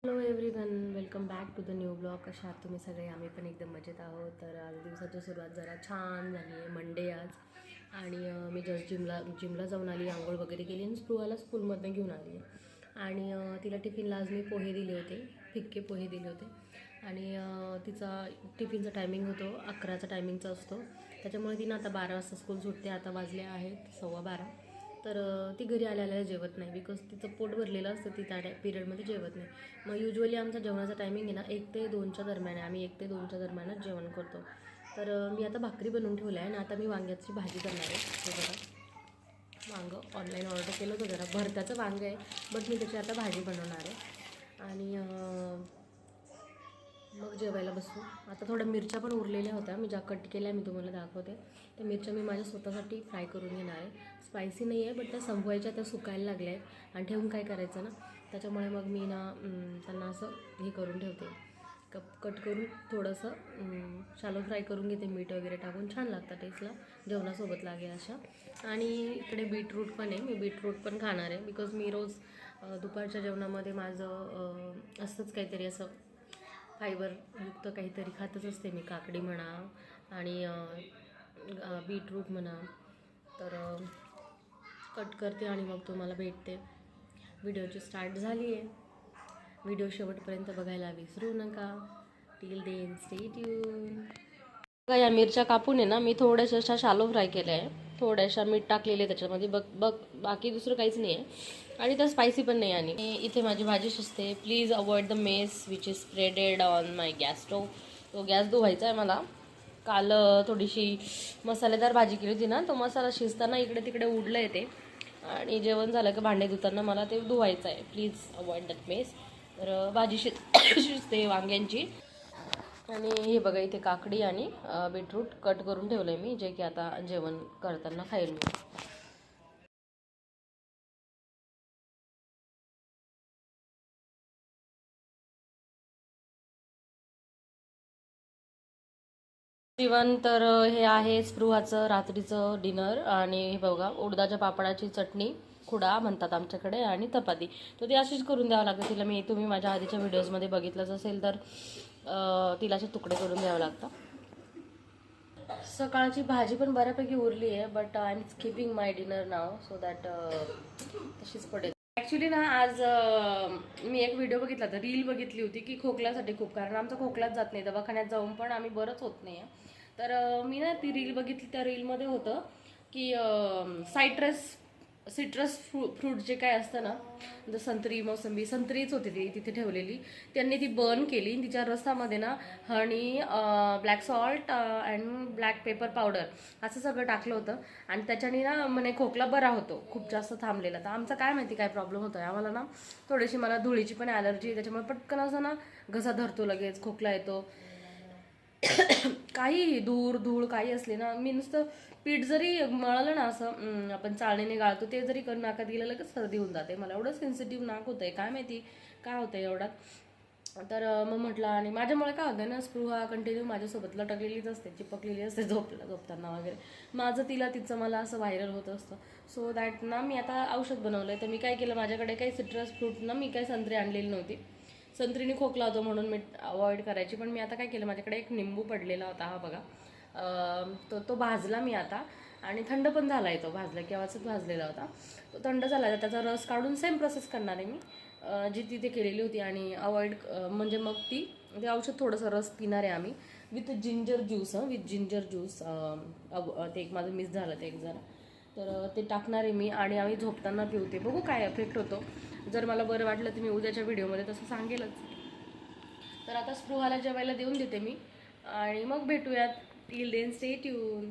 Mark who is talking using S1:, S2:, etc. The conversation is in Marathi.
S1: Hello everyone, welcome back to the new blog. कशा आहात तुम्ही सगळे? आम्ही पण एकदम मजेत आहोत. तर आज दिवसाची सुरुवात जरा छान झाली आहे. मंडे आज आणि मी जस्ट जिमला जाऊन आली, आंघोळ वगैरे केली आणि स्पृहाला स्कूलमधून घेऊन आली आणि तिला टिफिनला आज मी पोहे दिले होते, फिक्के पोहे दिले होते आणि तिचा टिफिनचा टायमिंग होतो 11चा टायमिंगचा असतो. त्याच्यामुळे तिनं आता 12 वाजता स्कूल सुटते. आता वाजले आहेत 12:15. तर ती घरी आल्याला जेवत नाही बिकॉज तिचं पोट भरलेलं असतं, ती त्या पिरियडमध्ये जेवत नाही. मग युजली आमचा जेवणाचा टायमिंग आहे ना 1 ते 2च्या दरम्यान आहे. आम्ही 1 ते 2च्या दरम्यानच जेवण करतो. तर मी आता भाकरी बनवून ठेवल्या आहे आणि आता मी वांग्याची भाजी करणार आहे. हे बघा, वांगं ऑनलाईन ऑर्डर केलं होतं, जरा भरत्याचं वांगं आहे, बट मी त्याची आता भाजी बनवणार आहे आणि मग जेवायला बसू. आता थोड्या मिरच्या पण उरलेल्या होत्या, मी ज्या कट केल्या मी तुम्हाला दाखवते. त्या मिरच्या मी माझ्या स्वतःसाठी फ्राय करून घेणार आहे. स्पायसी नाही आहे, बट त्या संपवायच्या, त्या सुकायला लागल्या आहेत आणि ठेवून काय करायचं ना, त्याच्यामुळे मग मी ना त्यांना असं हे करून ठेवते, कट करून थोडंसं शालो फ्राय करून घेते, मीठ वगैरे टाकून. छान लागतं टेस्टला, जेवणासोबत लागेल अशा. आणि इकडे बीटरूट पण आहे, मी बीटरूट पण खाणार आहे बिकॉज मी रोज दुपारच्या जेवणामध्ये माझं असंच काहीतरी असं फायबरयुक्त काहीतरी खातच असते मी. काकडी म्हणा आणि बीटरूट म्हणा. तर कट करते आणि मग तुम्हाला भेटते. व्हिडिओची स्टार्ट झाली आहे. व्हिडिओ शेवटपर्यंत बघायला विसरू नका. Till then stay tune. या मिरच्या कापून आहे ना मी थोड्याशा अशा शालो फ्राय केल्या आहे, थोड्याशा मीठ टाकलेले त्याच्यामध्ये, बघ बाकी दुसरं काहीच नाही आहे आणि त्या स्पायसी पण नाही. आणि इथे माझी भाजी शिजते. Please avoid the mess which is spreaded on my gas stove. तो गॅस धुवायचा आहे मला. काल थोडीशी मसालेदार भाजी केली होती ना, तो मसाला शिजताना इकडे तिकडे उडलं येते आणि जेवण झालं की भांडे धुताना मला ते धुवायचं आहे. Please avoid that mess. तर भाजी शिजते वांग्यांची. आणि हे बघा, इथे काकडी आणि बीटरूट कट करून ठेवलं आहे मी, जे की आता जेवण करताना खाईल मी. जेवण तर हे आहे स्पृहाचं रात्रीचं डिनर. आणि हे बघा, उडदाच्या पापडाची चटणी, खुडा म्हणतात आमच्याकडे, आणि चपाती. तर ती अशीच करून द्यावं लागतं तिला. तुम्ही माझ्या आधीच्या व्हिडिओजमध्ये बघितलंच असेल तर तिला असे तुकडे करून द्यावं लागतं. सकाळची भाजी पण बऱ्यापैकी उरली आहे, but I am skipping my dinner now so that तशीच पडेल. ॲक्च्युली ना आज मी एक व्हिडिओ बघितला होता, रील बघितली होती की खोकल्यासाठी खूप, कारण आमचा खोकलाच जात नाही, दवाखान्यात जाऊन पण आम्ही बरंच होत नाही आहे. तर मी ना ती रील बघितली. त्या रीलमध्ये होतं की सिट्रस फ्रूट जे काय असतं ना, जर संत्री, मोसंबी, संत्रीच होती ती तिथे ठेवलेली, त्यांनी ती बर्न केली. तिच्या रसामध्ये ना honey, black salt and black pepper powder असं सगळं टाकलं होतं आणि त्याच्याने ना म्हणे खोकला बरा होतो, खूप जास्त थांबलेला. तर आमचा काय माहिती काय प्रॉब्लेम होतो आहे. आम्हाला ना थोडीशी, मला धुळीची पण ॲलर्जी आहे, त्याच्यामुळे पटकन असं ना घसा धरतो, लगेच खोकला येतो. काही धूळ काही असले ना, मी नुसतं पीठ जरी मळलं ना, असं आपण चाळणीने गाळतो, ते जरी नाकात गेलं लगेच सर्दी होऊन जाते. मला एवढं सेन्सिटिव्ह नाक होतं आहे, काय माहिती काय होतं आहे एवढ्यात. तर मग म्हटलं, आणि माझ्यामुळे काय होतं ना, स्पृहा कंटिन्यू माझ्यासोबत लटकलेलीच असते, चिपकलेली असते झोपताना वगैरे. माझं तिचं मला असं व्हायरल होत असतं. सो दॅट ना मी आता औषध बनवलं आहे. तर मी काय केलं, माझ्याकडे काही सिट्रस फ्रूट ना, मी काही संत्री आणलेली नव्हती. संत्रीने खोकला होतो म्हणून मी अवॉइड करायची. पण मी आता काय केलं, माझ्याकडे एक निंबू पडलेला होता, हा बघा. तो भाजला मी आता, आणि थंड पण झाला आहे तो, भाजला केव्हाच भाजलेला होता तो, थंड झाला. तर त्याचा रस काढून सेम प्रोसेस करणार आहे मी जी तिथे केलेली होती. आणि अवॉइड म्हणजे मग ते औषध थोडंसं रस पिणार आहे आम्ही विथ जिंजर ज्यूस. ते एक माझं मिस झालं ते एक जरा, तर ते टाकणार आहे मी आणि आम्ही झोपताना पिवते. बघू काय इफेक्ट होतो. जर मला बरं वाटलं तर मी उद्याच्या व्हिडिओमध्ये तसं सांगेलच. तर आता स्पृहाला जेवायला देऊन देते मी आणि मग भेटूयात. Till then stay tune.